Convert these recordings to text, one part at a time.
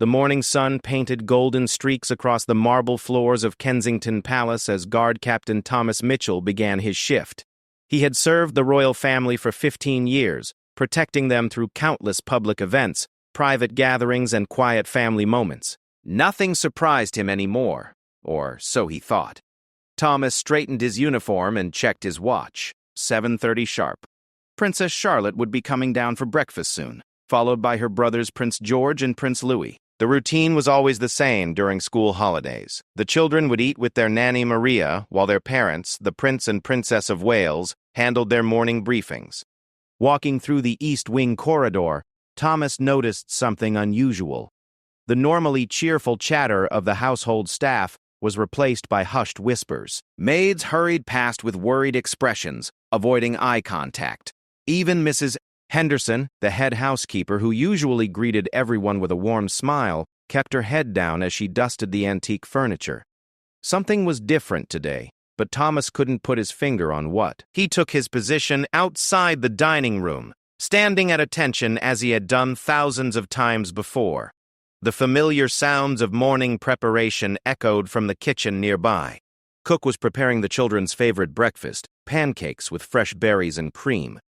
The morning sun painted golden streaks across the marble floors of Kensington Palace as Guard Captain Thomas Mitchell began his shift. He had served the royal family for 15 years, protecting them through countless public events, private gatherings, and quiet family moments. Nothing surprised him anymore, or so he thought. Thomas straightened his uniform and checked his watch. 7:30 sharp. Princess Charlotte would be coming down for breakfast soon, followed by her brothers Prince George and Prince Louis. The routine was always the same during school holidays. The children would eat with their nanny Maria, while their parents, the Prince and Princess of Wales, handled their morning briefings. Walking through the East Wing corridor, Thomas noticed something unusual. The normally cheerful chatter of the household staff was replaced by hushed whispers. Maids hurried past with worried expressions, avoiding eye contact. Even Mrs. Henderson, the head housekeeper who usually greeted everyone with a warm smile, kept her head down as she dusted the antique furniture. Something was different today, but Thomas couldn't put his finger on what. He took his position outside the dining room, standing at attention as he had done thousands of times before. The familiar sounds of morning preparation echoed from the kitchen nearby. Cook was preparing the children's favorite breakfast, pancakes with fresh berries and cream.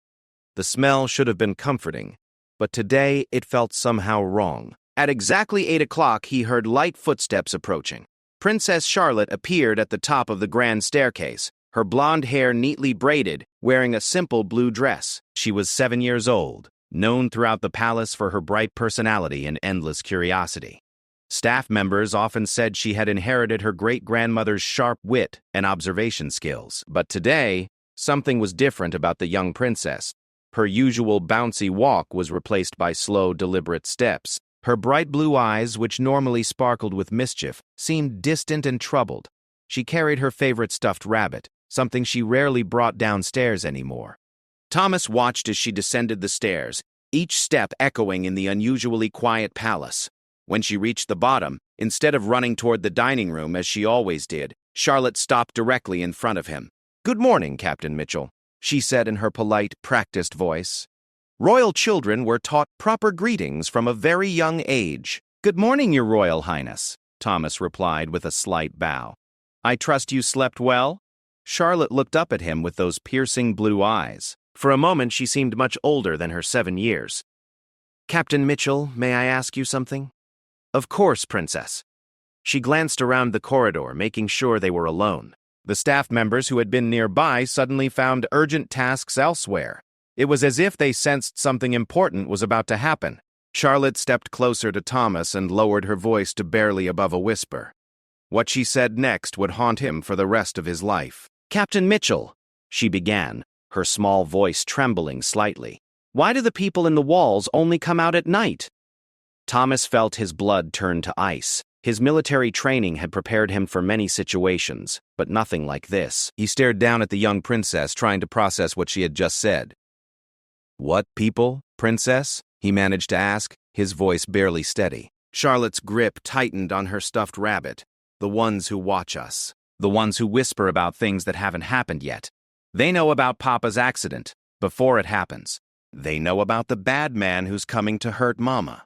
The smell should have been comforting, but today it felt somehow wrong. At exactly 8 o'clock, he heard light footsteps approaching. Princess Charlotte appeared at the top of the grand staircase, her blonde hair neatly braided, wearing a simple blue dress. She was 7 years old, known throughout the palace for her bright personality and endless curiosity. Staff members often said she had inherited her great-grandmother's sharp wit and observation skills. But today, something was different about the young princess. Her usual bouncy walk was replaced by slow, deliberate steps. Her bright blue eyes, which normally sparkled with mischief, seemed distant and troubled. She carried her favorite stuffed rabbit, something she rarely brought downstairs anymore. Thomas watched as she descended the stairs, each step echoing in the unusually quiet palace. When she reached the bottom, instead of running toward the dining room as she always did, Charlotte stopped directly in front of him. "Good morning, Captain Mitchell," she said in her polite, practiced voice. Royal children were taught proper greetings from a very young age. "Good morning, Your Royal Highness," Thomas replied with a slight bow. "I trust you slept well?" Charlotte looked up at him with those piercing blue eyes. For a moment, she seemed much older than her 7 years. "Captain Mitchell, may I ask you something?" "Of course, Princess." She glanced around the corridor, making sure they were alone. The staff members who had been nearby suddenly found urgent tasks elsewhere. It was as if they sensed something important was about to happen. Charlotte stepped closer to Thomas and lowered her voice to barely above a whisper. What she said next would haunt him for the rest of his life. "Captain Mitchell," she began, her small voice trembling slightly. "Why do the people in the walls only come out at night?" Thomas felt his blood turn to ice. His military training had prepared him for many situations, but nothing like this. He stared down at the young princess, trying to process what she had just said. "What people, Princess?" he managed to ask, his voice barely steady. Charlotte's grip tightened on her stuffed rabbit. "The ones who watch us. The ones who whisper about things that haven't happened yet. They know about Papa's accident, before it happens. They know about the bad man who's coming to hurt Mama."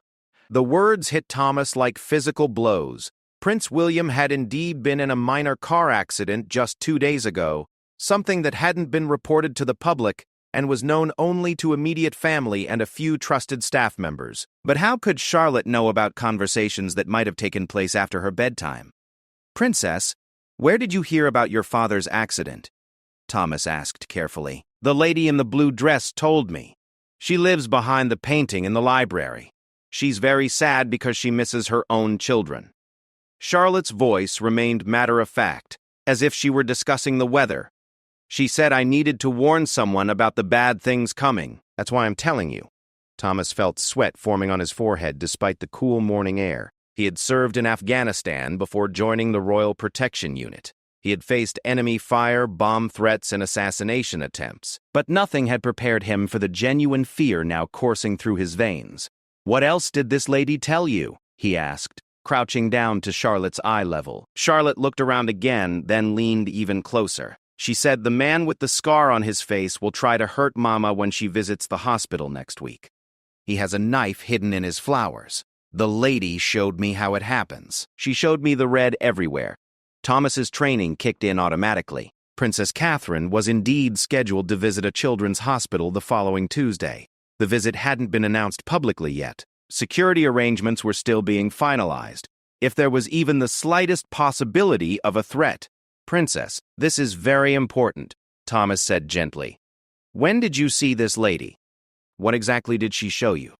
The words hit Thomas like physical blows. Prince William had indeed been in a minor car accident just 2 days ago, something that hadn't been reported to the public and was known only to immediate family and a few trusted staff members. But how could Charlotte know about conversations that might have taken place after her bedtime? "Princess, where did you hear about your father's accident?" Thomas asked carefully. "The lady in the blue dress told me. She lives behind the painting in the library. She's very sad because she misses her own children." Charlotte's voice remained matter-of-fact, as if she were discussing the weather. "She said I needed to warn someone about the bad things coming. That's why I'm telling you." Thomas felt sweat forming on his forehead despite the cool morning air. He had served in Afghanistan before joining the Royal Protection Unit. He had faced enemy fire, bomb threats, and assassination attempts. But nothing had prepared him for the genuine fear now coursing through his veins. "What else did this lady tell you?" he asked, crouching down to Charlotte's eye level. Charlotte looked around again, then leaned even closer. "She said the man with the scar on his face will try to hurt Mama when she visits the hospital next week. He has a knife hidden in his flowers. The lady showed me how it happens. She showed me the red everywhere. Thomas's training kicked in automatically. Princess Catherine was indeed scheduled to visit a children's hospital the following Tuesday. The visit hadn't been announced publicly yet. Security arrangements were still being finalized. If there was even the slightest possibility of a threat. "Princess, this is very important," Thomas said gently. "When did you see this lady? What exactly did she show you?"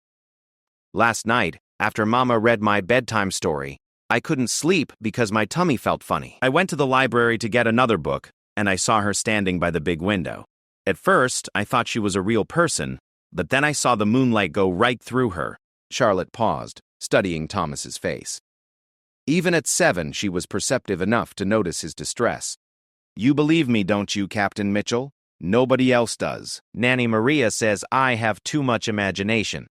"Last night, after Mama read my bedtime story, I couldn't sleep because my tummy felt funny. I went to the library to get another book, and I saw her standing by the big window. At first, I thought she was a real person, but then I saw the moonlight go right through her." Charlotte paused, studying Thomas's face. Even at 7, she was perceptive enough to notice his distress. "You believe me, don't you, Captain Mitchell? Nobody else does. Nanny Maria says I have too much imagination.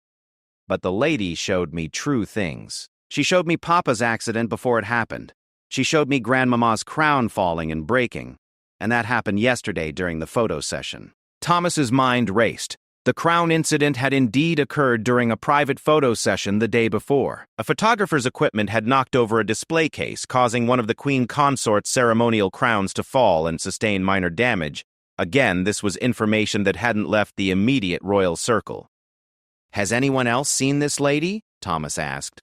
But the lady showed me true things. She showed me Papa's accident before it happened. She showed me Grandmama's crown falling and breaking. And that happened yesterday during the photo session." Thomas's mind raced. The crown incident had indeed occurred during a private photo session the day before. A photographer's equipment had knocked over a display case, causing one of the Queen Consort's ceremonial crowns to fall and sustain minor damage. Again, this was information that hadn't left the immediate royal circle. "Has anyone else seen this lady?" Thomas asked.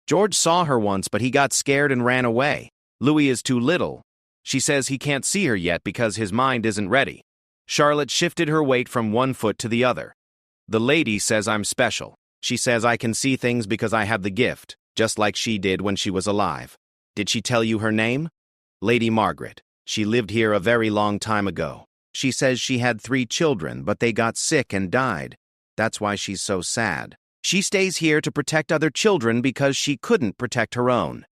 "George saw her once, but he got scared and ran away. Louis is too little. She says he can't see her yet because his mind isn't ready." Charlotte shifted her weight from one foot to the other. "The lady says I'm special. She says I can see things because I have the gift, just like she did when she was alive. Did she tell you her name?" "Lady Margaret. She lived here a very long time ago. She says she had 3 children, but they got sick and died. That's why she's so sad. She stays here to protect other children because she couldn't protect her own."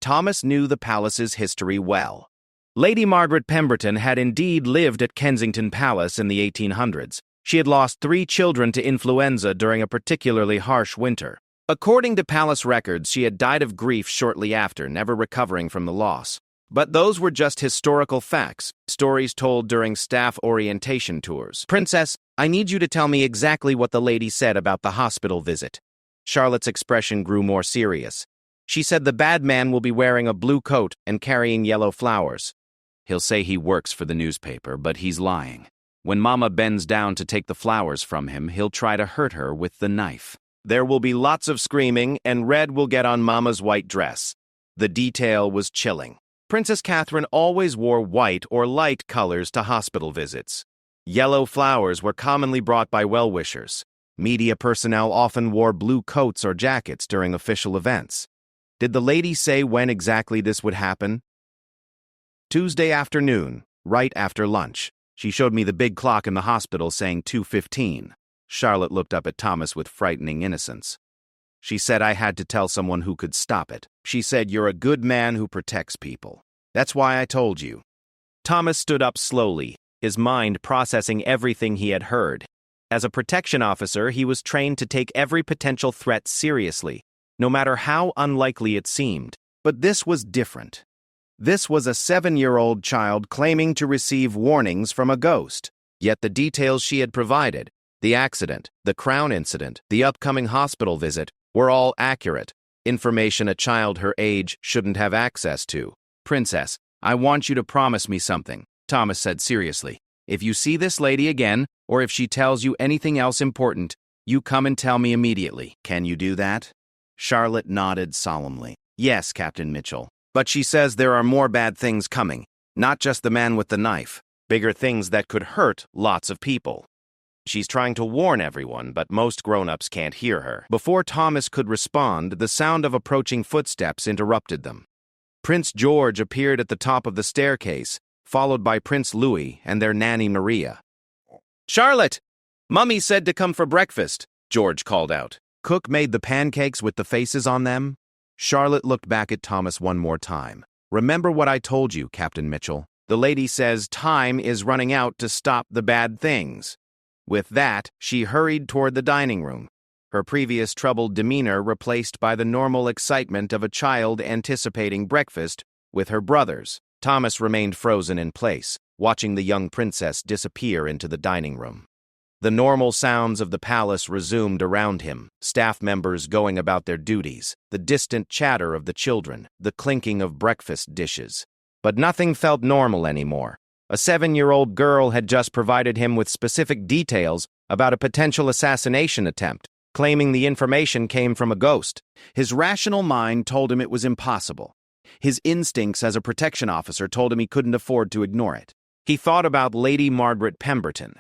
Thomas knew the palace's history well. Lady Margaret Pemberton had indeed lived at Kensington Palace in the 1800s. She had lost 3 children to influenza during a particularly harsh winter. According to palace records, she had died of grief shortly after, never recovering from the loss. But those were just historical facts, stories told during staff orientation tours. "Princess, I need you to tell me exactly what the lady said about the hospital visit." Charlotte's expression grew more serious. "She said the bad man will be wearing a blue coat and carrying yellow flowers. He'll say he works for the newspaper, but he's lying. When Mama bends down to take the flowers from him, he'll try to hurt her with the knife. There will be lots of screaming, and red will get on Mama's white dress." The detail was chilling. Princess Catherine always wore white or light colors to hospital visits. Yellow flowers were commonly brought by well-wishers. Media personnel often wore blue coats or jackets during official events. Did the lady say when exactly this would happen? "Tuesday afternoon, right after lunch. She showed me the big clock in the hospital saying 2:15. Charlotte looked up at Thomas with frightening innocence. "She said I had to tell someone who could stop it. She said you're a good man who protects people. That's why I told you." Thomas stood up slowly, his mind processing everything he had heard. As a protection officer, he was trained to take every potential threat seriously, no matter how unlikely it seemed. But this was different. This was a 7-year-old child claiming to receive warnings from a ghost. Yet the details she had provided, the accident, the crown incident, the upcoming hospital visit, were all accurate. Information a child her age shouldn't have access to. "Princess, I want you to promise me something," Thomas said seriously. "If you see this lady again, or if she tells you anything else important, you come and tell me immediately. Can you do that?" Charlotte nodded solemnly. "Yes, Captain Mitchell. But she says there are more bad things coming, not just the man with the knife, bigger things that could hurt lots of people. She's trying to warn everyone, but most grown-ups can't hear her." Before Thomas could respond, the sound of approaching footsteps interrupted them. Prince George appeared at the top of the staircase, followed by Prince Louis and their nanny Maria. "Charlotte! Mummy said to come for breakfast," George called out. "Cook made the pancakes with the faces on them?" Charlotte looked back at Thomas one more time. "Remember what I told you, Captain Mitchell. The lady says time is running out to stop the bad things." With that, she hurried toward the dining room, her previous troubled demeanor replaced by the normal excitement of a child anticipating breakfast with her brothers. Thomas remained frozen in place, watching the young princess disappear into the dining room. The normal sounds of the palace resumed around him, staff members going about their duties, the distant chatter of the children, the clinking of breakfast dishes. But nothing felt normal anymore. A 7-year-old girl had just provided him with specific details about a potential assassination attempt, claiming the information came from a ghost. His rational mind told him it was impossible. His instincts as a protection officer told him he couldn't afford to ignore it. He thought about Lady Margaret Pemberton,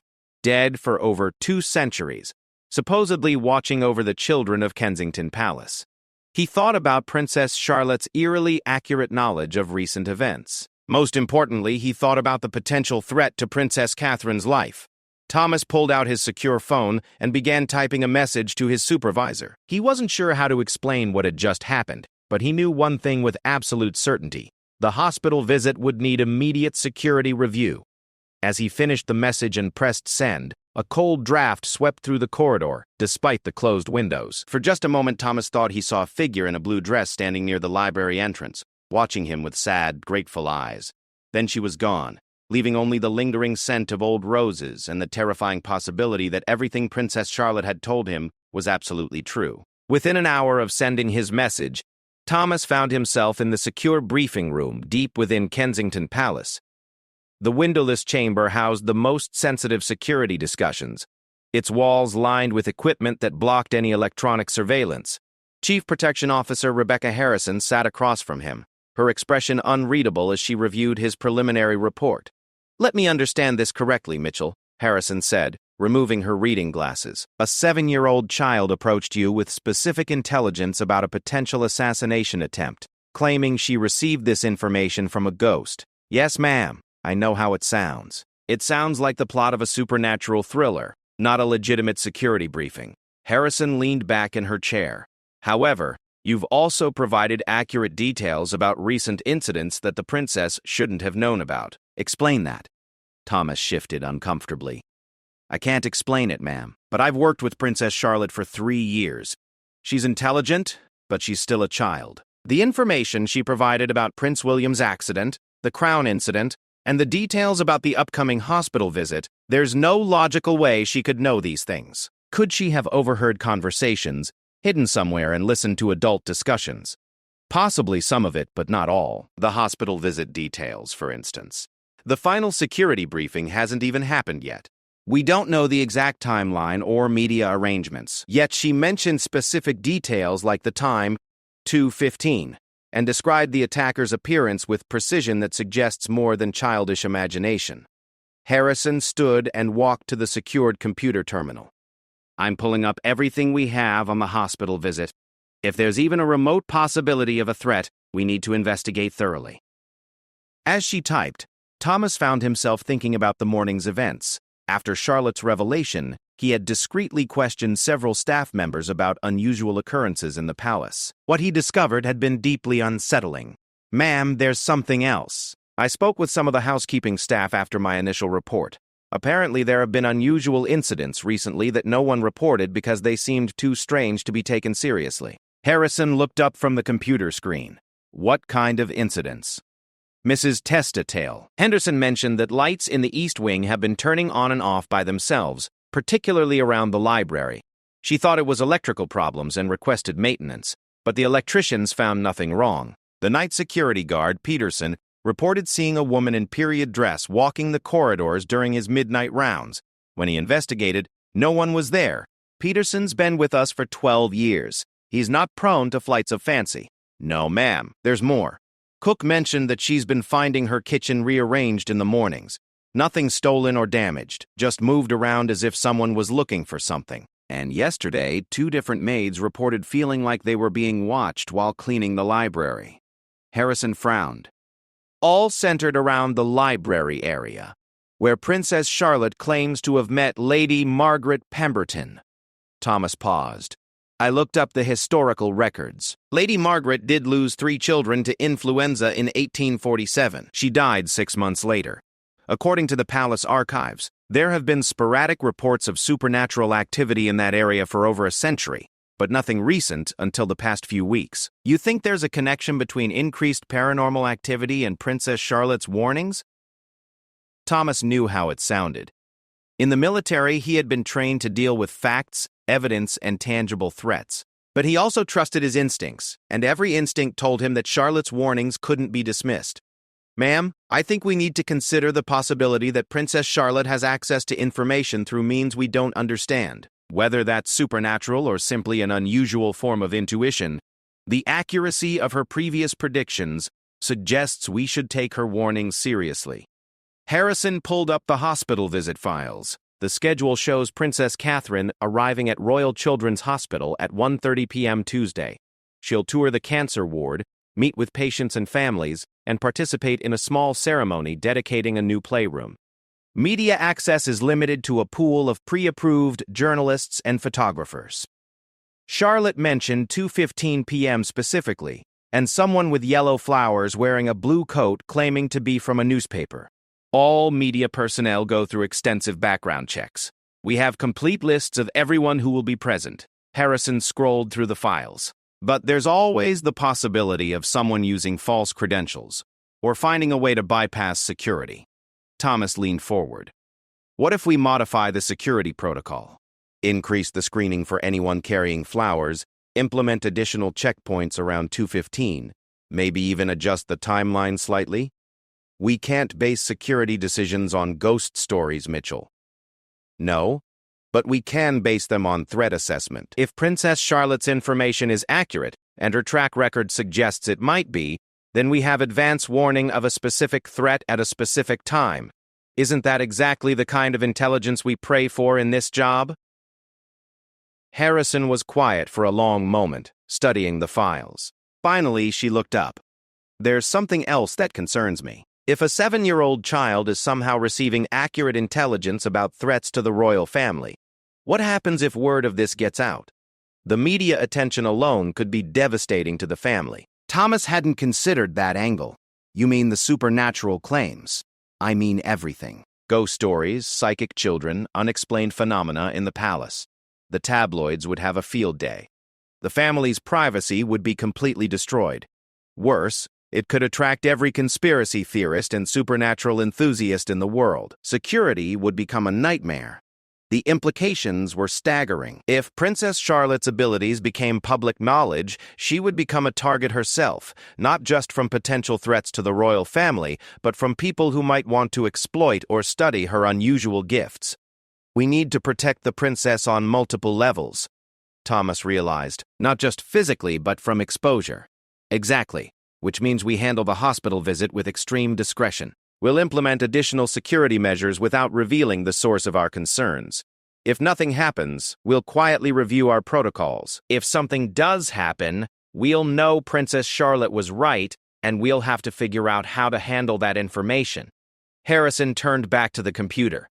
dead for over 2 centuries, supposedly watching over the children of Kensington Palace. He thought about Princess Charlotte's eerily accurate knowledge of recent events. Most importantly, he thought about the potential threat to Princess Catherine's life. Thomas pulled out his secure phone and began typing a message to his supervisor. He wasn't sure how to explain what had just happened, but he knew one thing with absolute certainty. The hospital visit would need immediate security review. As he finished the message and pressed send, a cold draft swept through the corridor, despite the closed windows. For just a moment, Thomas thought he saw a figure in a blue dress standing near the library entrance, watching him with sad, grateful eyes. Then she was gone, leaving only the lingering scent of old roses and the terrifying possibility that everything Princess Charlotte had told him was absolutely true. Within an hour of sending his message, Thomas found himself in the secure briefing room deep within Kensington Palace. The windowless chamber housed the most sensitive security discussions, its walls lined with equipment that blocked any electronic surveillance. Chief Protection Officer Rebecca Harrison sat across from him, her expression unreadable as she reviewed his preliminary report. "Let me understand this correctly, Mitchell," Harrison said, removing her reading glasses. "A 7-year-old child approached you with specific intelligence about a potential assassination attempt, claiming she received this information from a ghost." "Yes, ma'am. I know how it sounds. It sounds like the plot of a supernatural thriller, not a legitimate security briefing." Harrison leaned back in her chair. "However, you've also provided accurate details about recent incidents that the princess shouldn't have known about. Explain that." Thomas shifted uncomfortably. "I can't explain it, ma'am, but I've worked with Princess Charlotte for 3 years. She's intelligent, but she's still a child. The information she provided about Prince William's accident, the Crown incident, and the details about the upcoming hospital visit, there's no logical way she could know these things. Could she have overheard conversations, hidden somewhere and listened to adult discussions? Possibly some of it, but not all. The hospital visit details, for instance. The final security briefing hasn't even happened yet. We don't know the exact timeline or media arrangements, yet she mentioned specific details like the time, 2:15, and described the attacker's appearance with precision that suggests more than childish imagination." Harrison stood and walked to the secured computer terminal. "I'm pulling up everything we have on the hospital visit. If there's even a remote possibility of a threat, we need to investigate thoroughly." As she typed, Thomas found himself thinking about the morning's events. After Charlotte's revelation, he had discreetly questioned several staff members about unusual occurrences in the palace. What he discovered had been deeply unsettling. "Ma'am, there's something else. I spoke with some of the housekeeping staff after my initial report. Apparently there have been unusual incidents recently that no one reported because they seemed too strange to be taken seriously." Harrison looked up from the computer screen. "What kind of incidents?" Mrs. Testatale. Henderson mentioned that lights in the East Wing have been turning on and off by themselves, particularly around the library. She thought it was electrical problems and requested maintenance, but the electricians found nothing wrong. The night security guard, Peterson, reported seeing a woman in period dress walking the corridors during his midnight rounds. When he investigated, no one was there. "Peterson's been with us for 12 years. He's not prone to flights of fancy." "No, ma'am, there's more. Cook mentioned that she's been finding her kitchen rearranged in the mornings. Nothing stolen or damaged, just moved around as if someone was looking for something. And yesterday, 2 different maids reported feeling like they were being watched while cleaning the library." Harrison frowned. "All centered around the library area, where Princess Charlotte claims to have met Lady Margaret Pemberton." Thomas paused. "I looked up the historical records. Lady Margaret did lose 3 children to influenza in 1847. She died 6 months later. According to the palace archives, there have been sporadic reports of supernatural activity in that area for over a century, but nothing recent until the past few weeks. You think there's a connection between increased paranormal activity and Princess Charlotte's warnings?" Thomas knew how it sounded. In the military, he had been trained to deal with facts, evidence, and tangible threats. But he also trusted his instincts, and every instinct told him that Charlotte's warnings couldn't be dismissed. "Ma'am, I think we need to consider the possibility that Princess Charlotte has access to information through means we don't understand. Whether that's supernatural or simply an unusual form of intuition, the accuracy of her previous predictions suggests we should take her warnings seriously." Harrison pulled up the hospital visit files. The schedule shows Princess Catherine arriving at Royal Children's Hospital at 1:30 p.m. Tuesday. She'll tour the cancer ward, meet with patients and families, and participate in a small ceremony dedicating a new playroom. Media access is limited to a pool of pre-approved journalists and photographers. Charlotte mentioned 2:15 p.m. specifically, and someone with yellow flowers wearing a blue coat claiming to be from a newspaper. All media personnel go through extensive background checks. We have complete lists of everyone who will be present. Harrison scrolled through the files. But there's always the possibility of someone using false credentials or finding a way to bypass security. Thomas leaned forward. What if we modify the security protocol? Increase the screening for anyone carrying flowers, implement additional checkpoints around 2:15, maybe even adjust the timeline slightly? We can't base security decisions on ghost stories, Mitchell. No, but we can base them on threat assessment. If Princess Charlotte's information is accurate, and her track record suggests it might be, then we have advance warning of a specific threat at a specific time. Isn't that exactly the kind of intelligence we pray for in this job? Harrison was quiet for a long moment, studying the files. Finally, she looked up. There's something else that concerns me. If a 7-year-old child is somehow receiving accurate intelligence about threats to the royal family, what happens if word of this gets out? The media attention alone could be devastating to the family. Thomas hadn't considered that angle. You mean the supernatural claims? I mean everything. Ghost stories, psychic children, unexplained phenomena in the palace. The tabloids would have a field day. The family's privacy would be completely destroyed. Worse, it could attract every conspiracy theorist and supernatural enthusiast in the world. Security would become a nightmare. The implications were staggering. If Princess Charlotte's abilities became public knowledge, she would become a target herself, not just from potential threats to the royal family, but from people who might want to exploit or study her unusual gifts. We need to protect the princess on multiple levels, Thomas realized, not just physically, but from exposure. Exactly. Which means we handle the hospital visit with extreme discretion. We'll implement additional security measures without revealing the source of our concerns. If nothing happens, we'll quietly review our protocols. If something does happen, we'll know Princess Charlotte was right, and we'll have to figure out how to handle that information. Harrison turned back to the computer.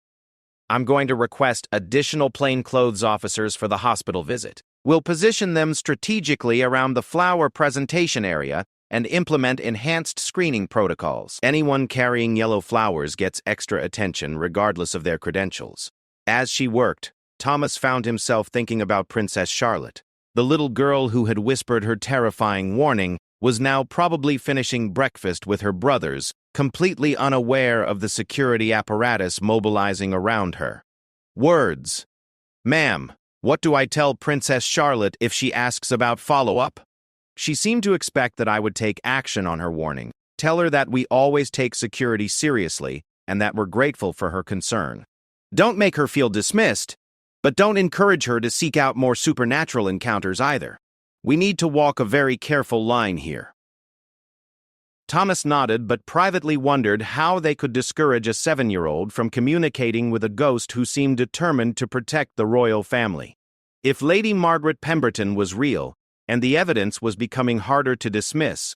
I'm going to request additional plainclothes officers for the hospital visit. We'll position them strategically around the flower presentation area and implement enhanced screening protocols. Anyone carrying yellow flowers gets extra attention regardless of their credentials. As she worked, Thomas found himself thinking about Princess Charlotte. The little girl who had whispered her terrifying warning was now probably finishing breakfast with her brothers, completely unaware of the security apparatus mobilizing around her. Words. Ma'am, what do I tell Princess Charlotte if she asks about follow-up? She seemed to expect that I would take action on her warning. Tell her that we always take security seriously and that we're grateful for her concern. Don't make her feel dismissed, but don't encourage her to seek out more supernatural encounters either. We need to walk a very careful line here. Thomas nodded but privately wondered how they could discourage a 7-year-old from communicating with a ghost who seemed determined to protect the royal family. If Lady Margaret Pemberton was real, and the evidence was becoming harder to dismiss,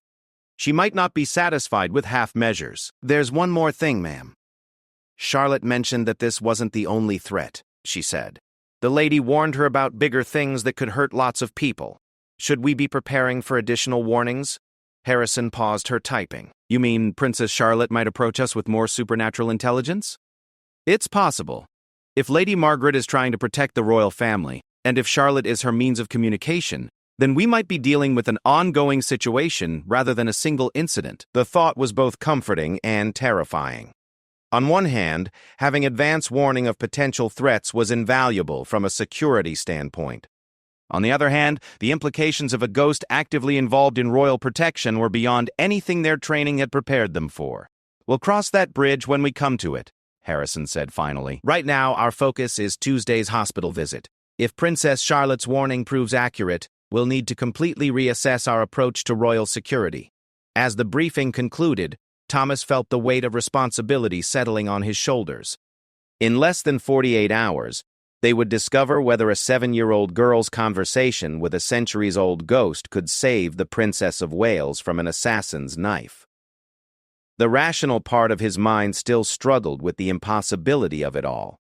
she might not be satisfied with half measures. There's one more thing, ma'am. Charlotte mentioned that this wasn't the only threat, she said. The lady warned her about bigger things that could hurt lots of people. Should we be preparing for additional warnings? Harrison paused her typing. You mean Princess Charlotte might approach us with more supernatural intelligence? It's possible. If Lady Margaret is trying to protect the royal family, and if Charlotte is her means of communication, then we might be dealing with an ongoing situation rather than a single incident. The thought was both comforting and terrifying. On one hand, having advance warning of potential threats was invaluable from a security standpoint. On the other hand, the implications of a ghost actively involved in royal protection were beyond anything their training had prepared them for. "We'll cross that bridge when we come to it," Harrison said finally. "Right now, our focus is Tuesday's hospital visit. If Princess Charlotte's warning proves accurate, we'll need to completely reassess our approach to royal security." As the briefing concluded, Thomas felt the weight of responsibility settling on his shoulders. In less than 48 hours, they would discover whether a 7-year-old girl's conversation with a centuries-old ghost could save the Princess of Wales from an assassin's knife. The rational part of his mind still struggled with the impossibility of it all.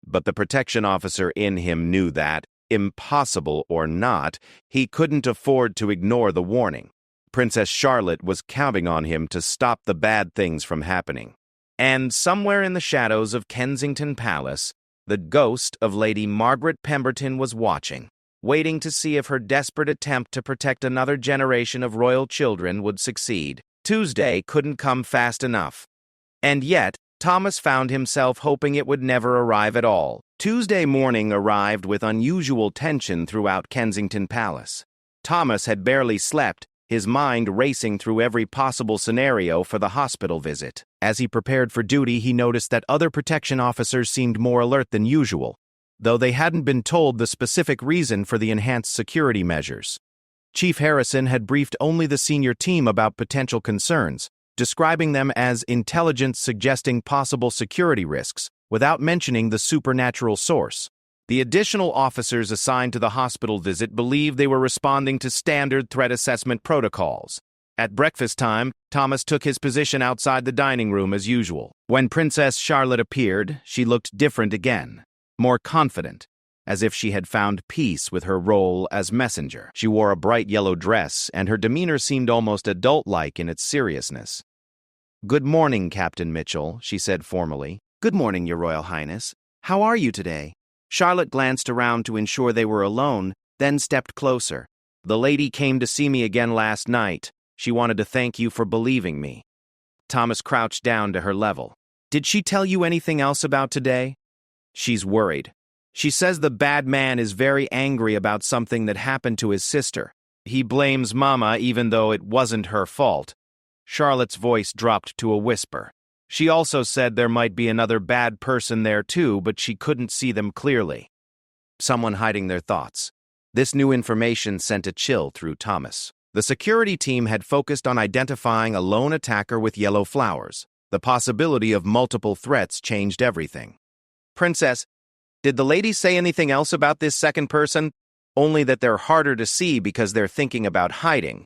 But the protection officer in him knew that, impossible or not, he couldn't afford to ignore the warning. Princess Charlotte was counting on him to stop the bad things from happening. And somewhere in the shadows of Kensington Palace, the ghost of Lady Margaret Pemberton was watching, waiting to see if her desperate attempt to protect another generation of royal children would succeed. Tuesday couldn't come fast enough. And yet, Thomas found himself hoping it would never arrive at all. Tuesday morning arrived with unusual tension throughout Kensington Palace. Thomas had barely slept, his mind racing through every possible scenario for the hospital visit. As he prepared for duty, he noticed that other protection officers seemed more alert than usual, though they hadn't been told the specific reason for the enhanced security measures. Chief Harrison had briefed only the senior team about potential concerns, describing them as intelligence suggesting possible security risks, without mentioning the supernatural source. The additional officers assigned to the hospital visit believed they were responding to standard threat assessment protocols. At breakfast time, Thomas took his position outside the dining room as usual. When Princess Charlotte appeared, she looked different again, more confident, as if she had found peace with her role as messenger. She wore a bright yellow dress, and her demeanor seemed almost adult-like in its seriousness. "Good morning, Captain Mitchell," she said formally. "Good morning, Your Royal Highness. How are you today?" Charlotte glanced around to ensure they were alone, then stepped closer. "The lady came to see me again last night. She wanted to thank you for believing me." Thomas crouched down to her level. "Did she tell you anything else about today?" "She's worried. She says the bad man is very angry about something that happened to his sister. He blames Mama even though it wasn't her fault." Charlotte's voice dropped to a whisper. She also said there might be another bad person there too, but she couldn't see them clearly. Someone hiding their thoughts. This new information sent a chill through Thomas. The security team had focused on identifying a lone attacker with yellow flowers. The possibility of multiple threats changed everything. "Princess, did the lady say anything else about this second person?" "Only that they're harder to see because they're thinking about hiding.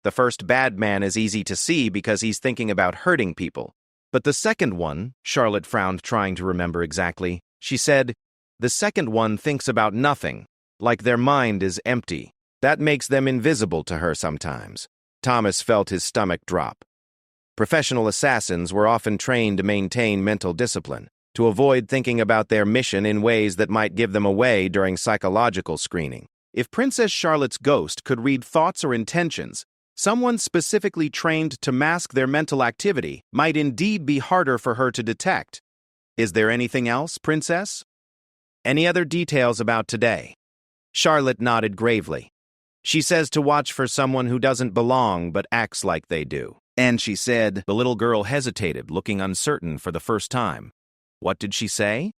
The first bad man is easy to see because he's thinking about hurting people. But the second one," Charlotte frowned, trying to remember exactly. She said, "The second one thinks about nothing, like their mind is empty. That makes them invisible to her sometimes." Thomas felt his stomach drop. Professional assassins were often trained to maintain mental discipline, to avoid thinking about their mission in ways that might give them away during psychological screening. If Princess Charlotte's ghost could read thoughts or intentions, someone specifically trained to mask their mental activity might indeed be harder for her to detect. "Is there anything else, Princess? Any other details about today?" Charlotte nodded gravely. "She says to watch for someone who doesn't belong but acts like they do." "And she said—" The little girl hesitated, looking uncertain for the first time. "What did she say?"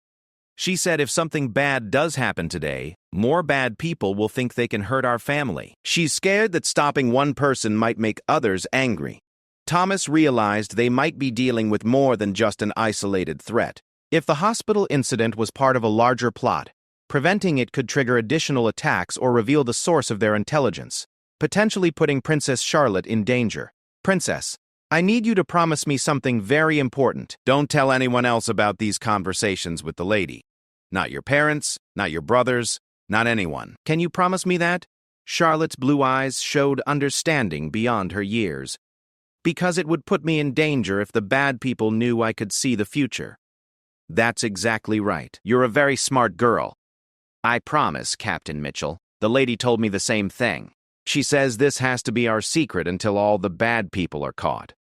"She said if something bad does happen today, more bad people will think they can hurt our family. She's scared that stopping one person might make others angry." Thomas realized they might be dealing with more than just an isolated threat. If the hospital incident was part of a larger plot, preventing it could trigger additional attacks or reveal the source of their intelligence, potentially putting Princess Charlotte in danger. "Princess, I need you to promise me something very important. Don't tell anyone else about these conversations with the lady. Not your parents, not your brothers, not anyone. Can you promise me that?" Charlotte's blue eyes showed understanding beyond her years. "Because it would put me in danger if the bad people knew I could see the future." "That's exactly right. You're a very smart girl." "I promise, Captain Mitchell. The lady told me the same thing. She says this has to be our secret until all the bad people are caught."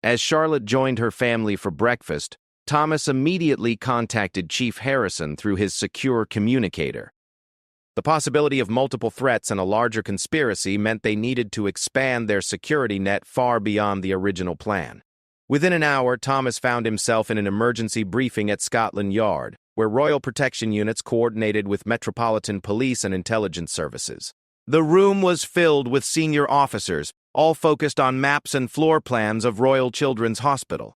As Charlotte joined her family for breakfast, Thomas immediately contacted Chief Harrison through his secure communicator. The possibility of multiple threats and a larger conspiracy meant they needed to expand their security net far beyond the original plan. Within an hour, Thomas found himself in an emergency briefing at Scotland Yard, where Royal Protection Units coordinated with Metropolitan Police and Intelligence Services. The room was filled with senior officers, all focused on maps and floor plans of Royal Children's Hospital.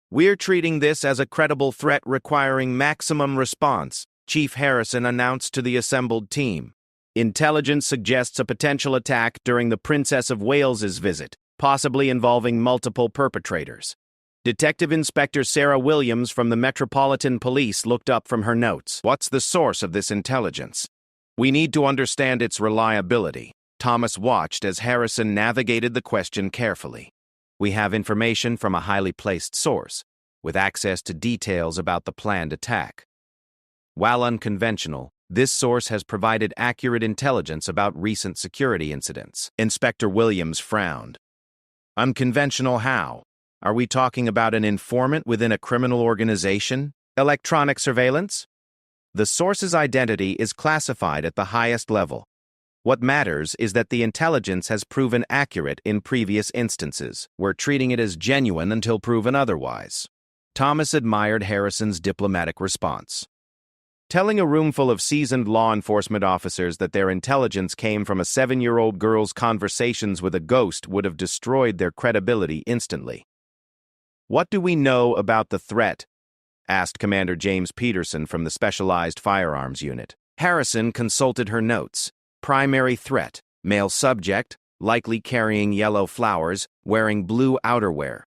"We're treating this as a credible threat requiring maximum response," Chief Harrison announced to the assembled team. "Intelligence suggests a potential attack during the Princess of Wales's visit, possibly involving multiple perpetrators." Detective Inspector Sarah Williams from the Metropolitan Police looked up from her notes. "What's the source of this intelligence? We need to understand its reliability." Thomas watched as Harrison navigated the question carefully. "We have information from a highly placed source, with access to details about the planned attack. While unconventional, this source has provided accurate intelligence about recent security incidents." Inspector Williams frowned. "Unconventional how? Are we talking about an informant within a criminal organization? Electronic surveillance?" "The source's identity is classified at the highest level. What matters is that the intelligence has proven accurate in previous instances. We're treating it as genuine until proven otherwise." Thomas admired Harrison's diplomatic response. Telling a roomful of seasoned law enforcement officers that their intelligence came from a 7-year-old girl's conversations with a ghost would have destroyed their credibility instantly. "What do we know about the threat?" asked Commander James Peterson from the Specialized Firearms Unit. Harrison consulted her notes. "Primary threat, male subject, likely carrying yellow flowers, wearing blue outerwear.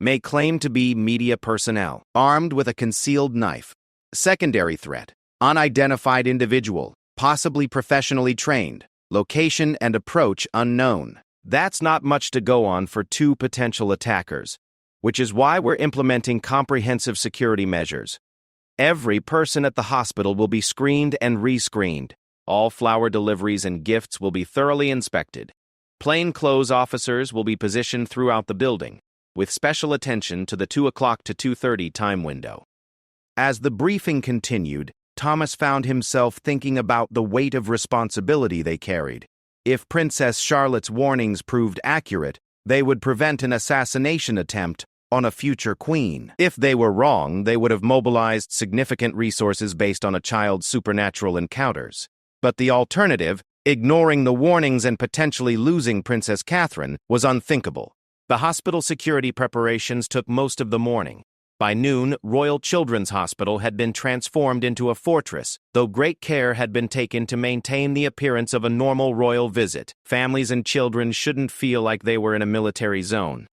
May claim to be media personnel, armed with a concealed knife. Secondary threat, unidentified individual, possibly professionally trained. Location and approach unknown." That's not much to go on for 2 potential attackers, which is why we're implementing comprehensive security measures. Every person at the hospital will be screened and rescreened. All flower deliveries and gifts will be thoroughly inspected. Plainclothes officers will be positioned throughout the building, with special attention to the 2 o'clock to 2:30 time window. As the briefing continued, Thomas found himself thinking about the weight of responsibility they carried. If Princess Charlotte's warnings proved accurate, they would prevent an assassination attempt on a future queen. If they were wrong, they would have mobilized significant resources based on a child's supernatural encounters. But the alternative, ignoring the warnings and potentially losing Princess Catherine, was unthinkable. The hospital security preparations took most of the morning. By noon, Royal Children's Hospital had been transformed into a fortress, though great care had been taken to maintain the appearance of a normal royal visit. Families and children shouldn't feel like they were in a military zone.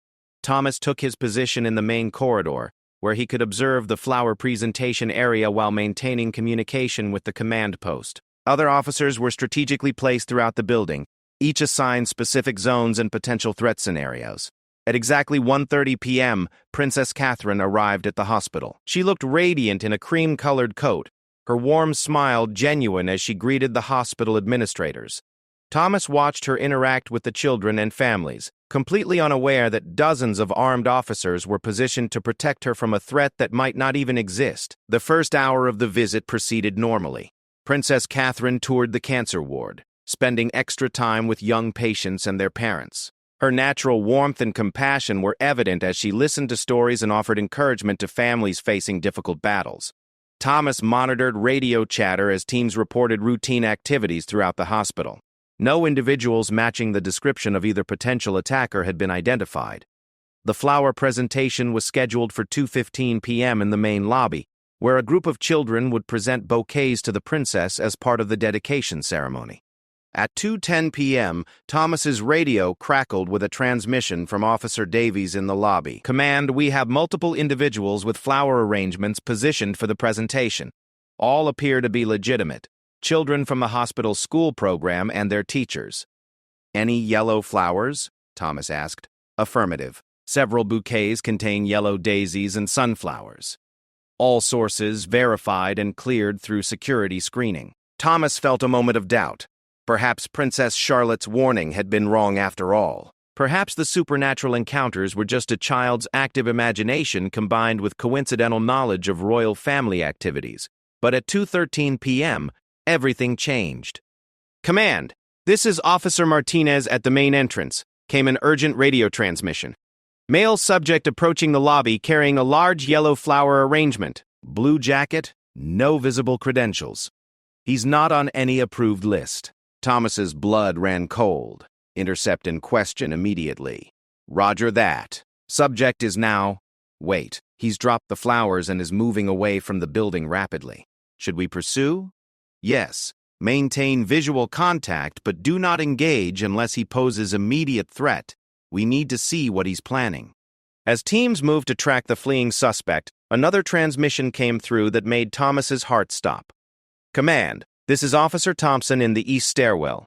Thomas took his position in the main corridor, where he could observe the flower presentation area while maintaining communication with the command post. Other officers were strategically placed throughout the building, each assigned specific zones and potential threat scenarios. At exactly 1:30 p.m., Princess Catherine arrived at the hospital. She looked radiant in a cream-colored coat, her warm smile genuine as she greeted the hospital administrators. Thomas watched her interact with the children and families, completely unaware that dozens of armed officers were positioned to protect her from a threat that might not even exist. The first hour of the visit proceeded normally. Princess Catherine toured the cancer ward, spending extra time with young patients and their parents. Her natural warmth and compassion were evident as she listened to stories and offered encouragement to families facing difficult battles. Thomas monitored radio chatter as teams reported routine activities throughout the hospital. No individuals matching the description of either potential attacker had been identified. The flower presentation was scheduled for 2:15 p.m. in the main lobby, where a group of children would present bouquets to the princess as part of the dedication ceremony. At 2:10 p.m., Thomas's radio crackled with a transmission from Officer Davies in the lobby. "Command, we have multiple individuals with flower arrangements positioned for the presentation. All appear to be legitimate. Children from the hospital's school program and their teachers." "Any yellow flowers?" Thomas asked. "Affirmative. Several bouquets contain yellow daisies and sunflowers. All sources verified and cleared through security screening." Thomas felt a moment of doubt. Perhaps Princess Charlotte's warning had been wrong after all. Perhaps the supernatural encounters were just a child's active imagination combined with coincidental knowledge of royal family activities. But at 2:13 p.m., everything changed. "Command, this is Officer Martinez at the main entrance," came an urgent radio transmission. "Male subject approaching the lobby carrying a large yellow flower arrangement. Blue jacket, no visible credentials. He's not on any approved list." Thomas's blood ran cold. Intercept and question immediately. "Roger that. Subject is now..." Wait, he's dropped the flowers and is moving away from the building rapidly. "Should we pursue?" "Yes. Maintain visual contact, but do not engage unless he poses immediate threat. We need to see what he's planning." As teams moved to track the fleeing suspect, another transmission came through that made Thomas's heart stop. "Command, this is Officer Thompson in the east stairwell.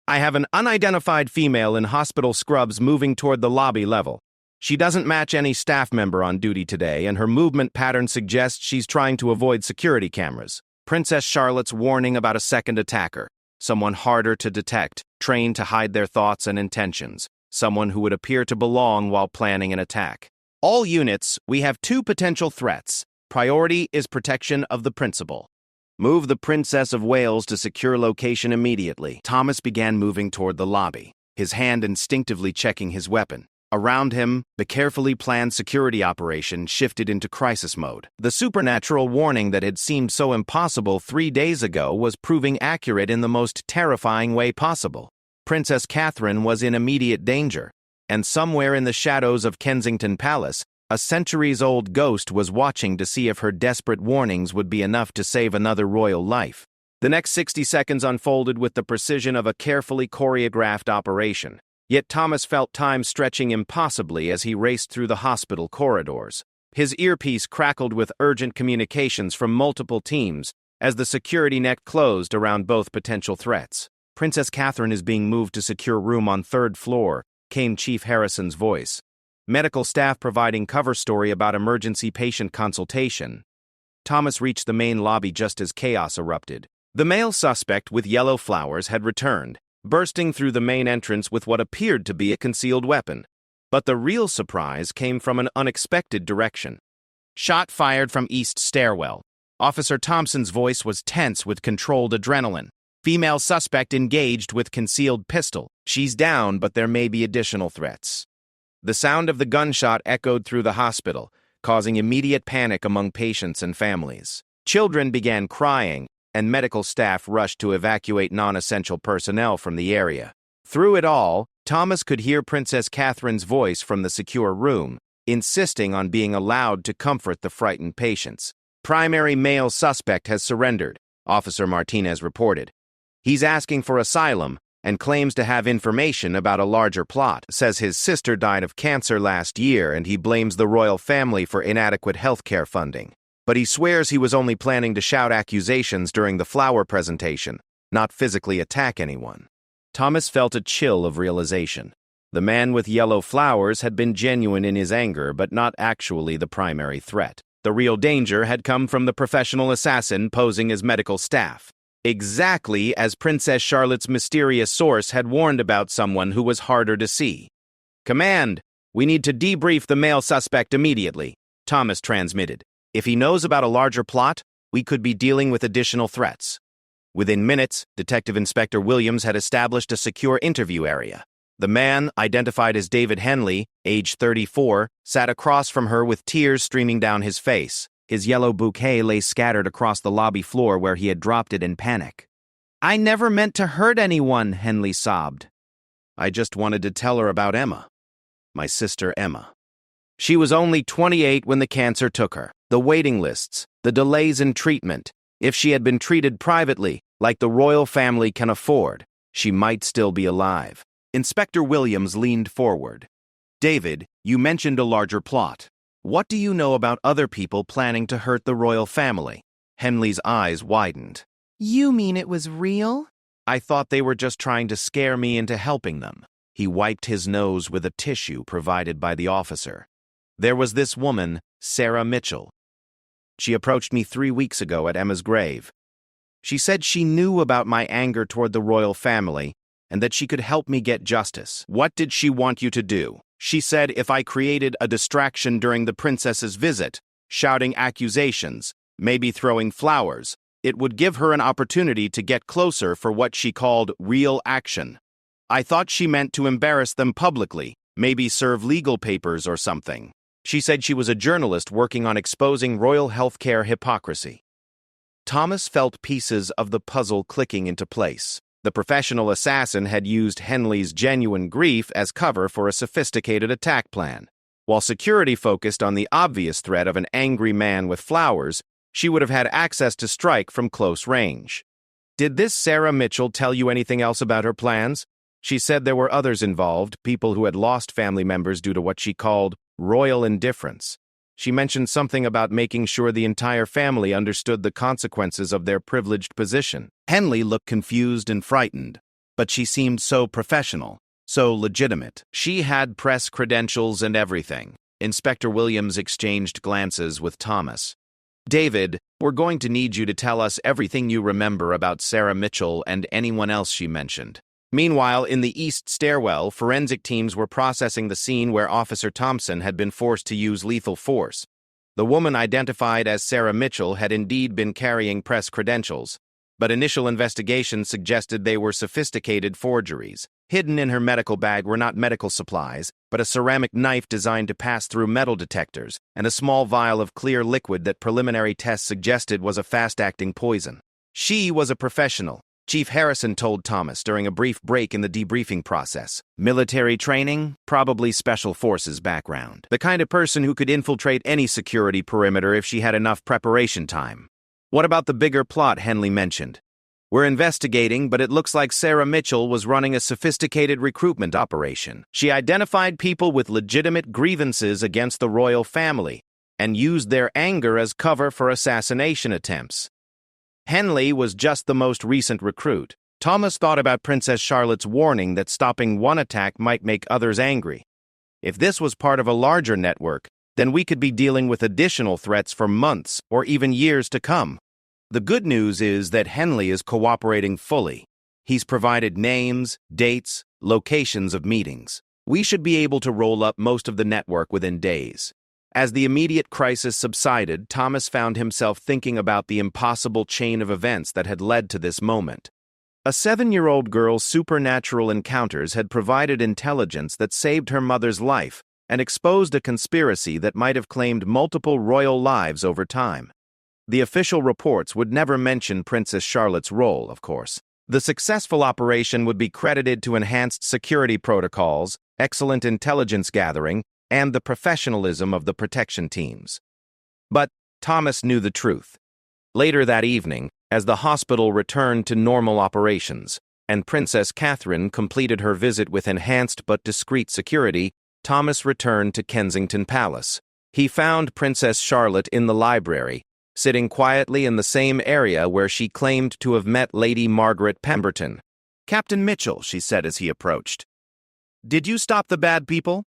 I have an unidentified female in hospital scrubs moving toward the lobby level. She doesn't match any staff member on duty today, and her movement pattern suggests she's trying to avoid security cameras. Princess Charlotte's warning about a second attacker. Someone harder to detect, trained to hide their thoughts and intentions. Someone who would appear to belong while planning an attack. All units, we have 2 potential threats. Priority is protection of the principal. Move the Princess of Wales to secure location immediately." Thomas began moving toward the lobby, his hand instinctively checking his weapon. Around him, the carefully planned security operation shifted into crisis mode. The supernatural warning that had seemed so impossible 3 days ago was proving accurate in the most terrifying way possible. Princess Catherine was in immediate danger, and somewhere in the shadows of Kensington Palace, a centuries-old ghost was watching to see if her desperate warnings would be enough to save another royal life. The next 60 seconds unfolded with the precision of a carefully choreographed operation. Yet Thomas felt time stretching impossibly as he raced through the hospital corridors. His earpiece crackled with urgent communications from multiple teams as the security net closed around both potential threats. "Princess Catherine is being moved to secure room on 3rd floor, came Chief Harrison's voice. Medical staff providing cover story about emergency patient consultation. Thomas reached the main lobby just as chaos erupted. The male suspect with yellow flowers had returned, bursting through the main entrance with what appeared to be a concealed weapon. But the real surprise came from an unexpected direction. "Shot fired from east stairwell." Officer Thompson's voice was tense with controlled adrenaline. "Female suspect engaged with concealed pistol. She's down, but there may be additional threats." The sound of the gunshot echoed through the hospital, causing immediate panic among patients and families. Children began crying, and medical staff rushed to evacuate non-essential personnel from the area. Through it all, Thomas could hear Princess Catherine's voice from the secure room, insisting on being allowed to comfort the frightened patients. "Primary male suspect has surrendered," Officer Martinez reported. "He's asking for asylum and claims to have information about a larger plot. Says his sister died of cancer last year and he blames the royal family for inadequate healthcare funding. But he swears he was only planning to shout accusations during the flower presentation, not physically attack anyone." Thomas felt a chill of realization. The man with yellow flowers had been genuine in his anger, but not actually the primary threat. The real danger had come from the professional assassin posing as medical staff. Exactly as Princess Charlotte's mysterious source had warned about someone who was harder to see. "Command, we need to debrief the male suspect immediately," Thomas transmitted. "If he knows about a larger plot, we could be dealing with additional threats." Within minutes, Detective Inspector Williams had established a secure interview area. The man, identified as David Henley, age 34, sat across from her with tears streaming down his face. His yellow bouquet lay scattered across the lobby floor where he had dropped it in panic. "I never meant to hurt anyone," Henley sobbed. "I just wanted to tell her about Emma. My sister Emma. She was only 28 when the cancer took her. The waiting lists, the delays in treatment. If she had been treated privately, like the royal family can afford, she might still be alive." Inspector Williams leaned forward. "David, you mentioned a larger plot. What do you know about other people planning to hurt the royal family?" Henley's eyes widened. "You mean it was real?" "I thought they were just trying to scare me into helping them." He wiped his nose with a tissue provided by the officer. "There was this woman, Sarah Mitchell. She approached me 3 weeks ago at Emma's grave. She said she knew about my anger toward the royal family and that she could help me get justice. What did she want you to do? She said if I created a distraction during the princess's visit, shouting accusations, maybe throwing flowers, it would give her an opportunity to get closer for what she called real action. I thought she meant to embarrass them publicly, maybe serve legal papers or something. She said she was a journalist working on exposing royal healthcare hypocrisy. Thomas felt pieces of the puzzle clicking into place. The professional assassin had used Henley's genuine grief as cover for a sophisticated attack plan. While security focused on the obvious threat of an angry man with flowers, she would have had access to strike from close range. Did this Sarah Mitchell tell you anything else about her plans? She said there were others involved, people who had lost family members due to what she called royal indifference. She mentioned something about making sure the entire family understood the consequences of their privileged position. Henley looked confused and frightened, but she seemed so professional, so legitimate. She had press credentials and everything. Inspector Williams exchanged glances with Thomas. David, we're going to need you to tell us everything you remember about Sarah Mitchell and anyone else she mentioned. Meanwhile, in the east stairwell, forensic teams were processing the scene where Officer Thompson had been forced to use lethal force. The woman identified as Sarah Mitchell had indeed been carrying press credentials, but initial investigation suggested they were sophisticated forgeries. Hidden in her medical bag were not medical supplies, but a ceramic knife designed to pass through metal detectors, and a small vial of clear liquid that preliminary tests suggested was a fast-acting poison. She was a professional, Chief Harrison told Thomas during a brief break in the debriefing process. Military training, probably special forces background. The kind of person who could infiltrate any security perimeter if she had enough preparation time. What about the bigger plot Henley mentioned? We're investigating, but it looks like Sarah Mitchell was running a sophisticated recruitment operation. She identified people with legitimate grievances against the royal family and used their anger as cover for assassination attempts. Henley was just the most recent recruit. Thomas thought about Princess Charlotte's warning that stopping one attack might make others angry. If this was part of a larger network, then we could be dealing with additional threats for months or even years to come. The good news is that Henley is cooperating fully. He's provided names, dates, locations of meetings. We should be able to roll up most of the network within days. As the immediate crisis subsided, Thomas found himself thinking about the impossible chain of events that had led to this moment. A 7-year-old girl's supernatural encounters had provided intelligence that saved her mother's life and exposed a conspiracy that might have claimed multiple royal lives over time. The official reports would never mention Princess Charlotte's role, of course. The successful operation would be credited to enhanced security protocols, excellent intelligence gathering, and the professionalism of the protection teams. But Thomas knew the truth. Later that evening, as the hospital returned to normal operations, and Princess Catherine completed her visit with enhanced but discreet security, Thomas returned to Kensington Palace. He found Princess Charlotte in the library, sitting quietly in the same area where she claimed to have met Lady Margaret Pemberton. "Captain Mitchell," she said as he approached. "Did you stop the bad people?"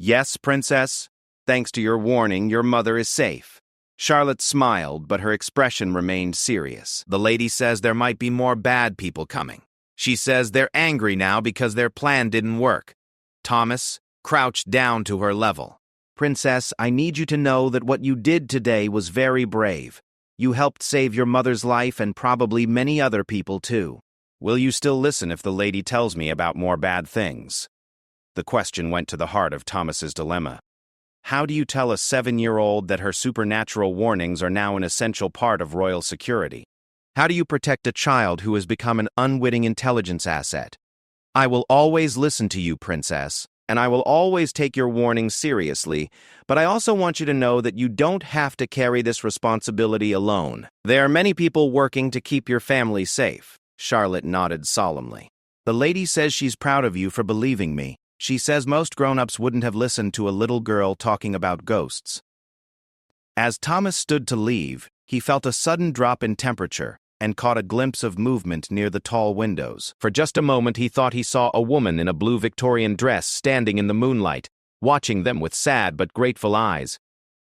"Yes, Princess. Thanks to your warning, your mother is safe." Charlotte smiled, but her expression remained serious. "The lady says there might be more bad people coming. She says they're angry now because their plan didn't work." Thomas crouched down to her level. "Princess, I need you to know that what you did today was very brave. You helped save your mother's life and probably many other people too. Will you still listen if the lady tells me about more bad things?" The question went to the heart of Thomas's dilemma. How do you tell a 7-year-old that her supernatural warnings are now an essential part of royal security? How do you protect a child who has become an unwitting intelligence asset? "I will always listen to you, Princess, and I will always take your warnings seriously, but I also want you to know that you don't have to carry this responsibility alone. There are many people working to keep your family safe." Charlotte nodded solemnly. "The lady says she's proud of you for believing me. She says most grown-ups wouldn't have listened to a little girl talking about ghosts." As Thomas stood to leave, he felt a sudden drop in temperature and caught a glimpse of movement near the tall windows. For just a moment he thought he saw a woman in a blue Victorian dress standing in the moonlight, watching them with sad but grateful eyes.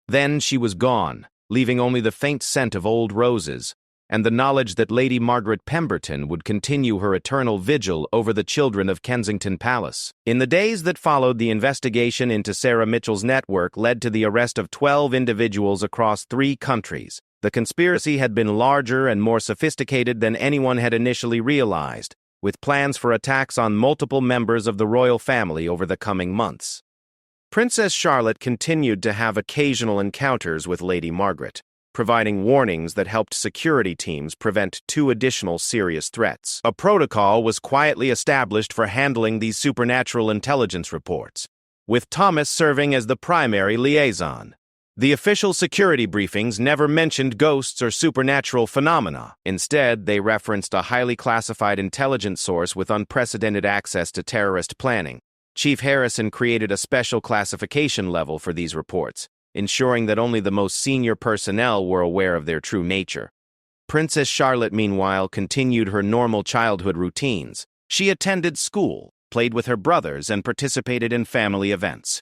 Then she was gone, leaving only the faint scent of old roses. and the knowledge that Lady Margaret Pemberton would continue her eternal vigil over the children of Kensington Palace. In the days that followed, the investigation into Sarah Mitchell's network led to the arrest of 12 individuals across 3 countries. The conspiracy had been larger and more sophisticated than anyone had initially realized, with plans for attacks on multiple members of the royal family over the coming months. Princess Charlotte continued to have occasional encounters with Lady Margaret, providing warnings that helped security teams prevent 2 additional serious threats. A protocol was quietly established for handling these supernatural intelligence reports, with Thomas serving as the primary liaison. The official security briefings never mentioned ghosts or supernatural phenomena. Instead, they referenced a highly classified intelligence source with unprecedented access to terrorist planning. Chief Harrison created a special classification level for these reports, ensuring that only the most senior personnel were aware of their true nature. Princess Charlotte, meanwhile, continued her normal childhood routines. She attended school, played with her brothers, and participated in family events.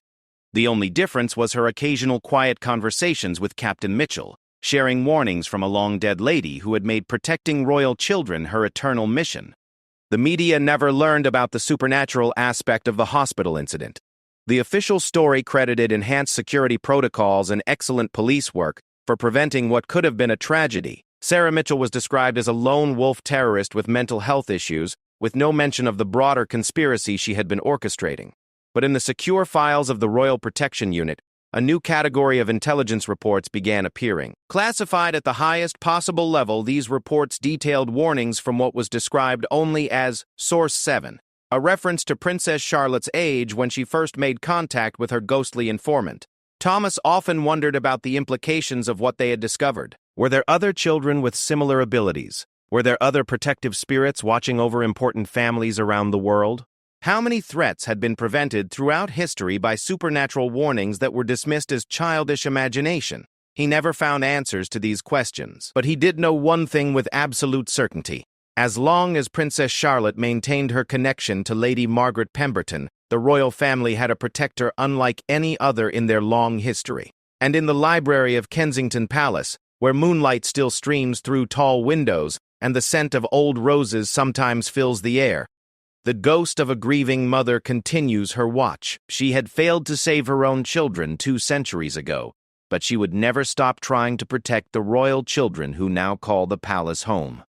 The only difference was her occasional quiet conversations with Captain Mitchell, sharing warnings from a long-dead lady who had made protecting royal children her eternal mission. The media never learned about the supernatural aspect of the hospital incident. The official story credited enhanced security protocols and excellent police work for preventing what could have been a tragedy. Sarah Mitchell was described as a lone wolf terrorist with mental health issues, with no mention of the broader conspiracy she had been orchestrating. But in the secure files of the Royal Protection Unit, a new category of intelligence reports began appearing. Classified at the highest possible level, these reports detailed warnings from what was described only as Source 7, a reference to Princess Charlotte's age when she first made contact with her ghostly informant. Thomas often wondered about the implications of what they had discovered. Were there other children with similar abilities? Were there other protective spirits watching over important families around the world? How many threats had been prevented throughout history by supernatural warnings that were dismissed as childish imagination? He never found answers to these questions, but he did know one thing with absolute certainty. As long as Princess Charlotte maintained her connection to Lady Margaret Pemberton, the royal family had a protector unlike any other in their long history. And in the library of Kensington Palace, where moonlight still streams through tall windows and the scent of old roses sometimes fills the air, the ghost of a grieving mother continues her watch. She had failed to save her own children 2 centuries ago, but she would never stop trying to protect the royal children who now call the palace home.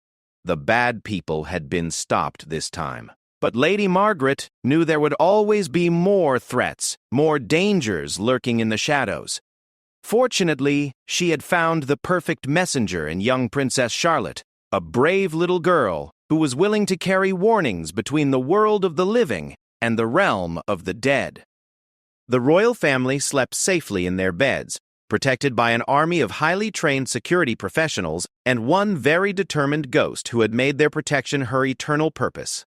The bad people had been stopped this time. But Lady Margaret knew there would always be more threats, more dangers lurking in the shadows. Fortunately, she had found the perfect messenger in young Princess Charlotte, a brave little girl who was willing to carry warnings between the world of the living and the realm of the dead. The royal family slept safely in their beds, protected by an army of highly trained security professionals and one very determined ghost who had made their protection her eternal purpose.